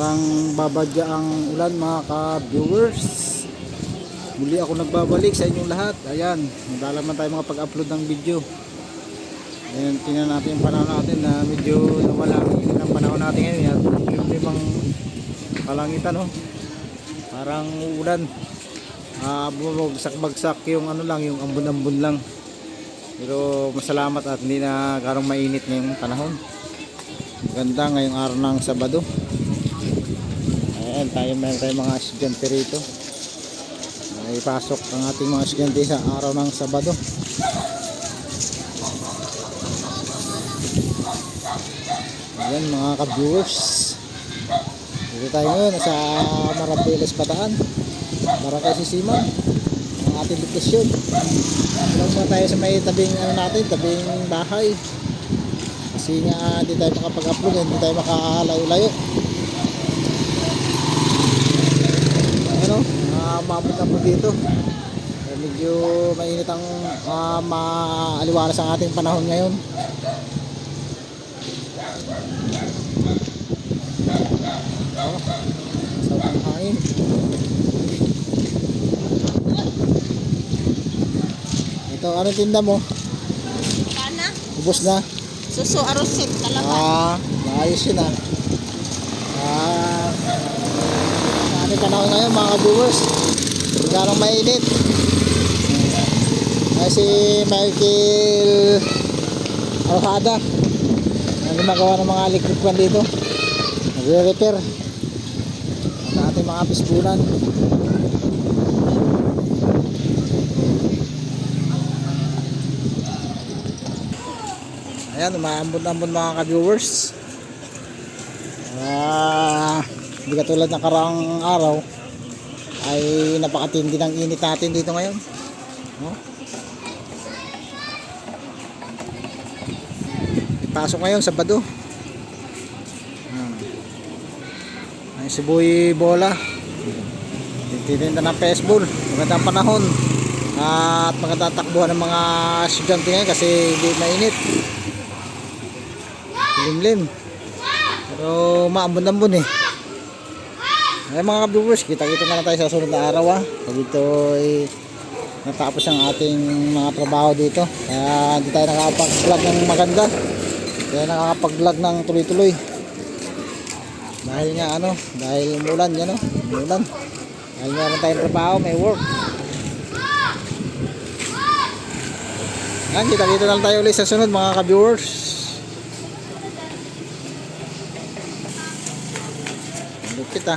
Parang babadya ang ulan mga ka-viewers. Muli ako nagbabalik sa inyong lahat. Ayan, nagdalaman tayo mga pag-upload ng video. Ayan, tingnan natin yung panahon natin na medyo nawala ang panahon natin ngayon. At yung limang kalangitan, no? Parang ulan. Bumagsak-bagsak yung ano lang, yung ambon-ambon lang. Pero masalamat at hindi na garong mainit ngayong panahon. Ganda ngayong araw ng Sabado. Ayan, meron tayong mga estudyante rito. Ipasok ang ating mga estudyante sa araw ng Sabado. Ayan mga ka-viewers, dito tayo ngayon sa Marabeles Bataan para kay Sisiman ang ating lokasyon. Lang tayo sa may tabing natin, tabing bahay. Kasi nga hindi tayo makapag-upload, hindi tayo makakalayo-layo. Ano? Maabot na po dito. Medyo mainit ang maaliwalas ang ating panahon ngayon. Sa hangin. Ito, anong tinda mo? Kana? Ubos na? Suso, arosit, talaga. Maayos yun ano panahon ngayon mga ka-viewers? Garong mainit. Si Michael Arojada ang gumagawa ng mga electric fan dito. Nagre-repair ang ating mga pispunan. Ayan, umaambon-ambon mga ka-viewers. Hindi katulad ng karaang araw ay napakatindi ng init natin dito ngayon, no? Ipasok ngayon Sabado. Ay sibuy bola. Titinda ng baseball. Magandang panahon at magtatakbuhan ng mga estudyante ngayon kasi hindi mainit. Limlim. Pero maambon-ambon Ay mga viewers, kita-kita na lang tayo sa sunod na araw pag ito ay natapos ang ating mga trabaho dito. Kaya hindi tayo nakakapag-vlog ng maganda. Kaya nakakapag-vlog ng tuloy-tuloy. Dahil nga dahil umulan umulan. Dahil meron tayong trabaho, may work. Yan, kita-kita na lang tayo ulit sa sunod mga ka-viewers. Lupit